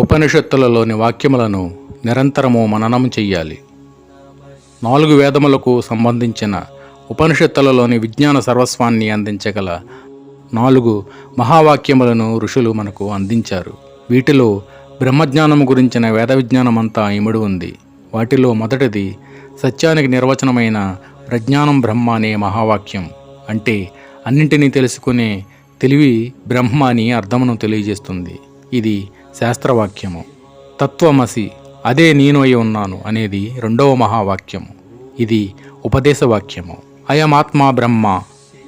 ఉపనిషత్తులలోని వాక్యములను నిరంతరము మననం చెయ్యాలి. 4 వేదములకు సంబంధించిన ఉపనిషత్తులలోని విజ్ఞాన సర్వస్వాన్ని అందించగల 4 మహావాక్యములను ఋషులు మనకు అందించారు. వీటిలో బ్రహ్మజ్ఞానము గురించిన వేద విజ్ఞానమంతా ఇమిడి ఉంది. వాటిలో మొదటిది సత్యానికి నిర్వచనమైన ప్రజ్ఞానం బ్రహ్మ అనే మహావాక్యం. అంటే అన్నింటినీ తెలుసుకునే తెలివి బ్రహ్మ అని అర్థమును తెలియజేస్తుంది. ఇది శాస్త్రవాక్యము. తత్వమసి, అదే నేను అయి ఉన్నాను అనేది 2వ మహావాక్యము. ఇది ఉపదేశవాక్యము. అయమాత్మా బ్రహ్మ,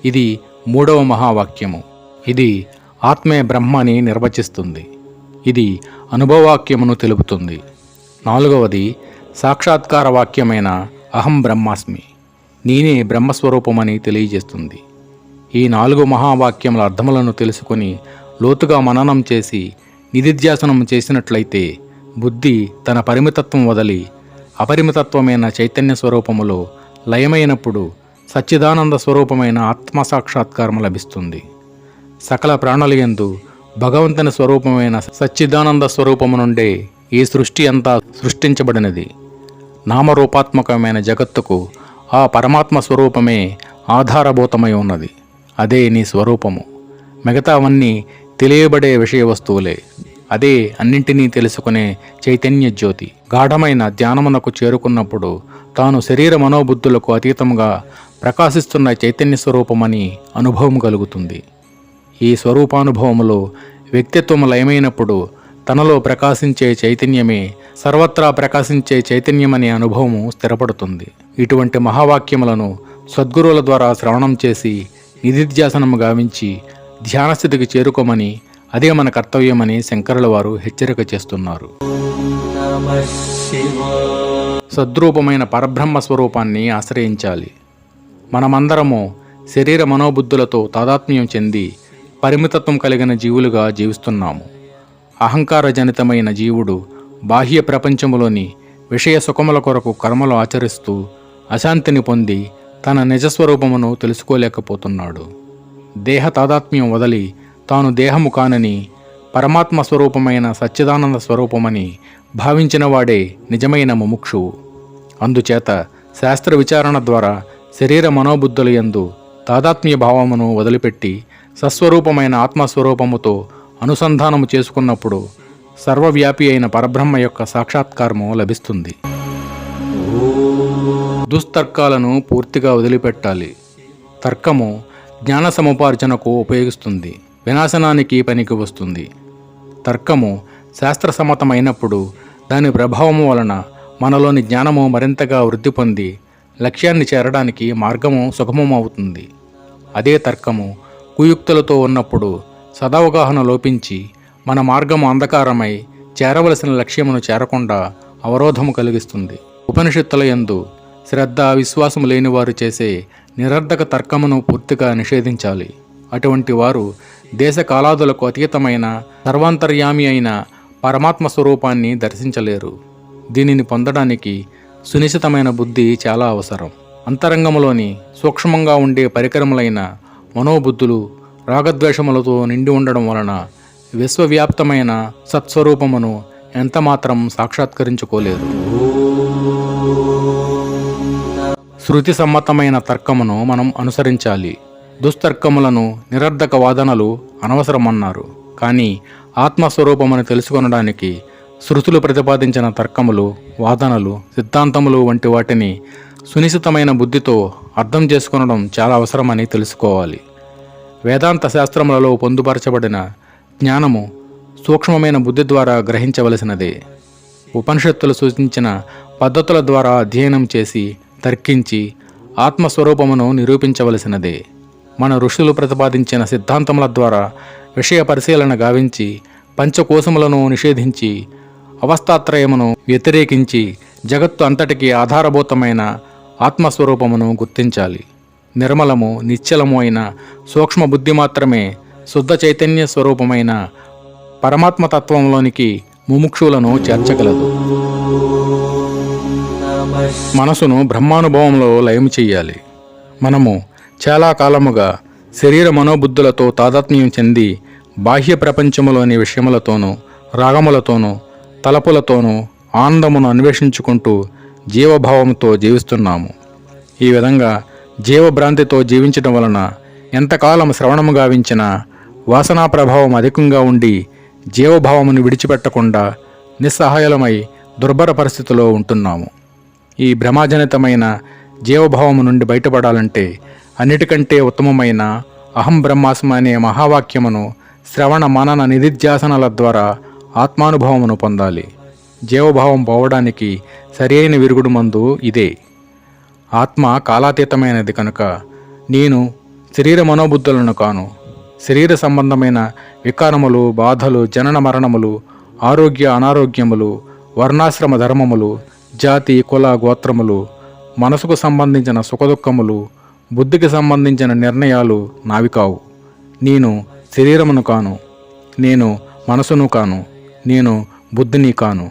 ఇది 3వ మహావాక్యము. ఇది ఆత్మే బ్రహ్మ అని నిర్వచిస్తుంది. ఇది అనుభవవాక్యమును తెలుపుతుంది. 4వది సాక్షాత్కార వాక్యమైన అహం బ్రహ్మాస్మి, నేనే బ్రహ్మస్వరూపమని తెలియజేస్తుంది. ఈ 4 మహావాక్యముల అర్థములను తెలుసుకొని లోతుగా మననం చేసి నిధిధ్యాసనం చేసినట్లయితే బుద్ధి తన పరిమితత్వం వదలి అపరిమితత్వమైన చైతన్య స్వరూపములో లయమైనప్పుడు సచ్చిదానంద స్వరూపమైన ఆత్మసాక్షాత్కారం లభిస్తుంది. సకల ప్రాణులయందు భగవంతుని స్వరూపమైన సచ్చిదానంద స్వరూపము నుండే ఈ సృష్టి అంతా సృష్టించబడినది. నామరూపాత్మకమైన జగత్తుకు ఆ పరమాత్మ స్వరూపమే ఆధారభూతమై ఉన్నది. అదే నీ స్వరూపము. మిగతావన్నీ తెలియబడే విషయ వస్తువులే. అదే అన్నింటినీ తెలుసుకునే చైతన్య జ్యోతి. గాఢమైన ధ్యానమునకు చేరుకున్నప్పుడు తాను శరీర మనోబుద్ధులకు అతీతంగా ప్రకాశిస్తున్న చైతన్య స్వరూపమని అనుభవం కలుగుతుంది. ఈ స్వరూపానుభవములో వ్యక్తిత్వము లయమైనప్పుడు తనలో ప్రకాశించే చైతన్యమే సర్వత్రా ప్రకాశించే చైతన్యమనే అనుభవము స్థిరపడుతుంది. ఇటువంటి మహావాక్యములను సద్గురువుల ద్వారా శ్రవణం చేసి నిధిధ్యాసనము గావించి ధ్యానస్థితికి చేరుకోమని, అదే మన కర్తవ్యమని శంకరుల వారు హెచ్చరిక చేస్తున్నారు. సద్రూపమైన పరబ్రహ్మ స్వరూపాన్ని ఆశ్రయించాలి. మనమందరము శరీర మనోబుద్ధులతో తాదాత్మ్యం చెంది పరిమితత్వం కలిగిన జీవులుగా జీవిస్తున్నాము. అహంకారజనితమైన జీవుడు బాహ్య ప్రపంచములోని విషయ సుఖముల కొరకు కర్మలు ఆచరిస్తూ అశాంతిని పొంది తన నిజస్వరూపమును తెలుసుకోలేకపోతున్నాడు. దేహ తాదాత్మ్యం వదలి తాను దేహము కానని పరమాత్మ స్వరూపమైన సచ్చిదానంద స్వరూపమని భావించిన వాడే నిజమైన ముముక్షువు. అందుచేత శాస్త్ర విచారణ ద్వారా శరీర మనోబుద్ధుల యందు తాదాత్మ్య భావమును వదిలిపెట్టి సస్వరూపమైన ఆత్మస్వరూపముతో అనుసంధానము చేసుకున్నప్పుడు సర్వవ్యాపి అయిన పరబ్రహ్మ యొక్క సాక్షాత్కారము లభిస్తుంది. దుస్తర్కాలను పూర్తిగా వదిలిపెట్టాలి. తర్కము జ్ఞాన సముపార్జనకు ఉపయోగిస్తుంది, వినాశనానికి పనికి వస్తుంది. తర్కము శాస్త్రసమ్మతమైనప్పుడు దాని ప్రభావము వలన మనలోని జ్ఞానము మరింతగా వృద్ధి పొంది లక్ష్యాన్ని చేరడానికి మార్గము సుగమం అవుతుంది. అదే తర్కము కుయుక్తులతో ఉన్నప్పుడు సదవగాహన లోపించి మన మార్గము అంధకారమై చేరవలసిన లక్ష్యమును చేరకుండా అవరోధము కలిగిస్తుంది. ఉపనిషత్తుల యందు శ్రద్ధ విశ్వాసము లేని వారు చేసే నిరర్ధక తర్కమును పూర్తిగా నిషేధించాలి. అటువంటి వారు దేశ కాలాదులకు అతీతమైన సర్వాంతర్యామి అయిన పరమాత్మ స్వరూపాన్ని దర్శించలేరు. దీనిని పొందడానికి సునిశ్చితమైన బుద్ధి చాలా అవసరం. అంతరంగములోని సూక్ష్మంగా ఉండే పరికరములైన మనోబుద్ధులు రాగద్వేషములతో నిండి ఉండడం వలన విశ్వవ్యాప్తమైన సత్స్వరూపమును ఎంతమాత్రం సాక్షాత్కరించుకోలేరు. శృతి సమ్మతమైన తర్కమును మనం అనుసరించాలి. దుస్తర్కములను నిరర్ధక వాదనలు అనవసరమన్నారు. కానీ ఆత్మస్వరూపమని తెలుసుకొనడానికి శృతులు ప్రతిపాదించిన తర్కములు, వాదనలు, సిద్ధాంతములు వంటి వాటిని సునిశ్చితమైన బుద్ధితో అర్థం చేసుకొనడం చాలా అవసరమని తెలుసుకోవాలి. వేదాంత శాస్త్రములలో పొందుపరచబడిన జ్ఞానము సూక్ష్మమైన బుద్ధి ద్వారా గ్రహించవలసినదే. ఉపనిషత్తులు సూచించిన పద్ధతుల ద్వారా అధ్యయనం చేసి తర్కించి ఆత్మస్వరూపమును నిరూపించవలసినదే. మన ఋషులు ప్రతిపాదించిన సిద్ధాంతముల ద్వారా విషయ పరిశీలన గావించి పంచకోశములను నిషేధించి అవస్థాత్రయమును వ్యతిరేకించి జగత్తు అంతటికీ ఆధారభూతమైన ఆత్మస్వరూపమును గుర్తించాలి. నిర్మలము నిశ్చలము అయిన సూక్ష్మ బుద్ధి మాత్రమే శుద్ధ చైతన్య స్వరూపమైన పరమాత్మతత్వంలోనికి ముముక్షులను చేర్చగలదు. మనసును బ్రహ్మానుభవంలో లయం చెయ్యాలి. మనము చాలా కాలముగా శరీర మనోబుద్ధులతో తాదాత్మ్యం చెంది బాహ్య ప్రపంచములోని విషయములతోనూ రాగములతోనూ తలపులతోనూ ఆనందమును అన్వేషించుకుంటూ జీవభావంతో జీవిస్తున్నాము. ఈ విధంగా జీవభ్రాంతితో జీవించడం వలన ఎంతకాలం శ్రవణము గావించినా వాసనా ప్రభావం అధికంగా ఉండి జీవభావమును విడిచిపెట్టకుండా నిస్సహాయలమై దుర్భర పరిస్థితిలో ఉంటున్నాము. ఈ భ్రమాజనితమైన జీవభావము నుండి బయటపడాలంటే అన్నిటికంటే ఉత్తమమైన అహం బ్రహ్మాస్మి అనే మహావాక్యమును శ్రవణ మనన నిధిధ్యాసనాల ద్వారా ఆత్మానుభవమును పొందాలి. జీవభావం పోవడానికి సరైన విరుగుడు మందు ఇదే. ఆత్మ కాలాతీతమైనది కనుక నేను శరీర మనోబుద్ధులను కాను. శరీర సంబంధమైన వికారములు, బాధలు, జనన మరణములు, ఆరోగ్య అనారోగ్యములు, వర్ణాశ్రమ ధర్మములు, జాతి కుల గోత్రములు, మనసుకు సంబంధించిన సుఖదుఖములు, బుద్ధికి సంబంధించిన నిర్ణయాలు నావి కావు. నేను శరీరమును కాను, నేను మనసును కాను, నేను బుద్ధిని కాను.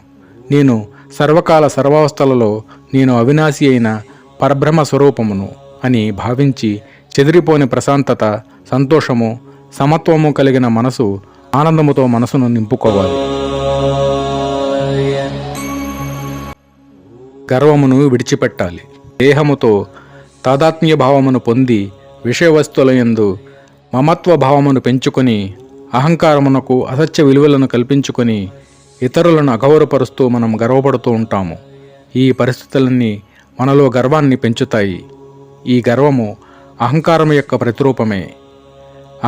నేను సర్వకాల సర్వావస్థలలో నేను అవినాశి అయిన పరబ్రహ్మ స్వరూపమును అని భావించి చెదిరిపోని ప్రశాంతత, సంతోషము, సమత్వము కలిగిన మనసు, ఆనందముతో మనసును నింపుకోవాలి. గర్వమును విడిచిపెట్టాలి. దేహముతో తాదాత్మ్య భావమును పొంది విషయ వస్తువులయందు మమత్వ భావమును పెంచుకొని అహంకారమునకు అసత్య విలువలను కల్పించుకొని ఇతరులను అగౌరవపరుస్తూ మనం గర్వపడుతూ ఉంటాము. ఈ పరిస్థితులన్నీ మనలో గర్వాన్ని పెంచుతాయి. ఈ గర్వము అహంకారం యొక్క ప్రతిరూపమే.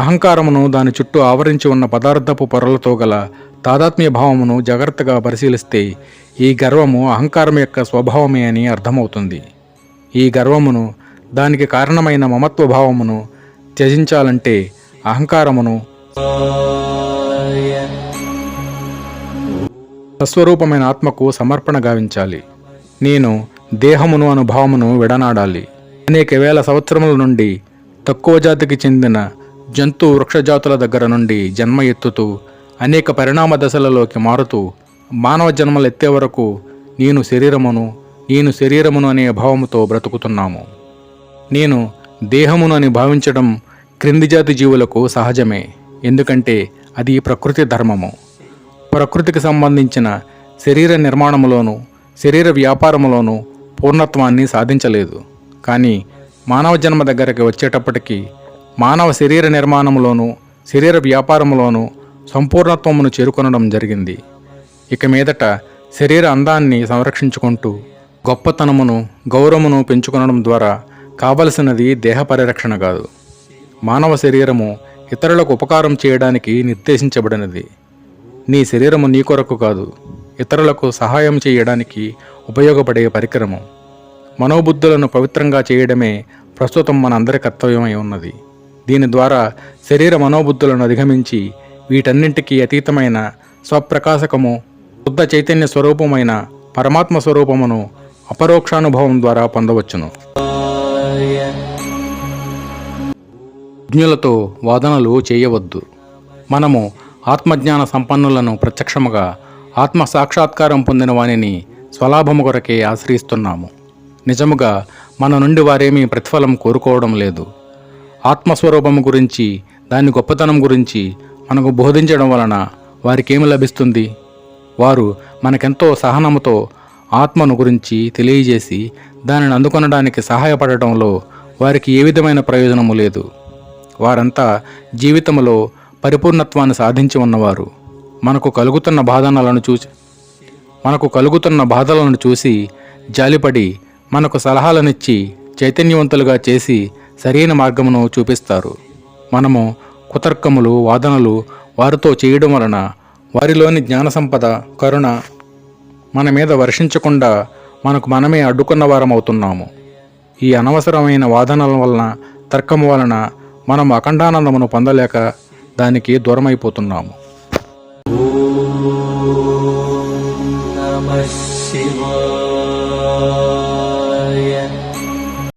అహంకారమును దాని చుట్టూ ఆవరించి ఉన్న పదార్థపు పొరలతో గల తాదాత్మ్య భావమును జాగ్రత్తగా పరిశీలిస్తే ఈ గర్వము అహంకారం యొక్క స్వభావమే అని అర్థమవుతుంది. ఈ గర్వమును, దానికి కారణమైన మమత్వ భావమును త్యజించాలంటే అహంకారమును సస్వరూపమైన ఆత్మకు సమర్పణ గావించాలి. నేను దేహమును అను భావమును విడనాడాలి. అనేక వేల సంవత్సరముల నుండి తక్కువ జాతికి చెందిన జంతు వృక్షజాతుల దగ్గర నుండి జన్మ ఎత్తుతూ అనేక పరిణామ దశలలోకి మారుతూ మానవ జన్మలు ఎత్తే వరకు నేను శరీరమును అనే భావముతో బ్రతుకుతున్నాము. నేను దేహమును అని భావించడం క్రింది జాతి జీవులకు సహజమే. ఎందుకంటే అది ప్రకృతి ధర్మము. ప్రకృతికి సంబంధించిన శరీర నిర్మాణములోను శరీర వ్యాపారములోను పూర్ణత్వాన్ని సాధించలేదు. కానీ మానవ జన్మ దగ్గరికి వచ్చేటప్పటికీ మానవ శరీర నిర్మాణములోను శరీర వ్యాపారములోను సంపూర్ణత్వమును చేరుకొనడం జరిగింది. ఇక మీదట శరీర అందాన్ని సంరక్షించుకుంటూ గొప్పతనమును గౌరవమును పెంచుకొనడం ద్వారా కావలసినది దేహ పరిరక్షణ కాదు. మానవ శరీరము ఇతరులకు ఉపకారం చేయడానికి నిర్దేశించబడినది. నీ శరీరము నీ కొరకు కాదు, ఇతరులకు సహాయం చేయడానికి ఉపయోగపడే పరికరము. మనోబుద్ధులను పవిత్రంగా చేయడమే ప్రస్తుతం మన అందరి కర్తవ్యమై ఉన్నది. దీని ద్వారా శరీర మనోబుద్ధులను అధిగమించి వీటన్నింటికీ అతీతమైన స్వప్రకాశకము, శుద్ధ చైతన్య స్వరూపమైన పరమాత్మ స్వరూపమును అపరోక్షానుభవం ద్వారా పొందవచ్చును. జ్ఞులతో వాదనలు చేయవద్దు. మనము ఆత్మజ్ఞాన సంపన్నులను ప్రత్యక్షముగా ఆత్మ సాక్షాత్కారం పొందిన వానిని స్వలాభము కొరకే ఆశ్రయిస్తున్నాము. నిజముగా మన నుండి వారేమీ ప్రతిఫలం కోరుకోవడం లేదు. ఆత్మస్వరూపము గురించి, దాని గొప్పతనం గురించి మనకు బోధించడం వలన వారికేమి లభిస్తుంది? వారు మనకెంతో సహనముతో ఆత్మను గురించి తెలియజేసి దానిని అందుకొనడానికి సహాయపడటంలో వారికి ఏ విధమైన ప్రయోజనము లేదు. వారంతా జీవితంలో పరిపూర్ణత్వాన్ని సాధించి ఉన్నవారు. మనకు కలుగుతున్న బాధలను చూసి జాలిపడి మనకు సలహాలనిచ్చి చైతన్యవంతులుగా చేసి సరైన మార్గమును చూపిస్తారు. మనము కుతర్కములు, వాదనలు వారితో చేయడం వలన వారిలోని జ్ఞాన సంపద, కరుణ మన మీద వర్షించకుండా మనకు మనమే అడ్డుకున్న వారం అవుతున్నాము. ఈ అనవసరమైన వాదనల వలన, తర్కము వలన మనం అఖండానందమును పొందలేక దానికి దూరమైపోతున్నాము.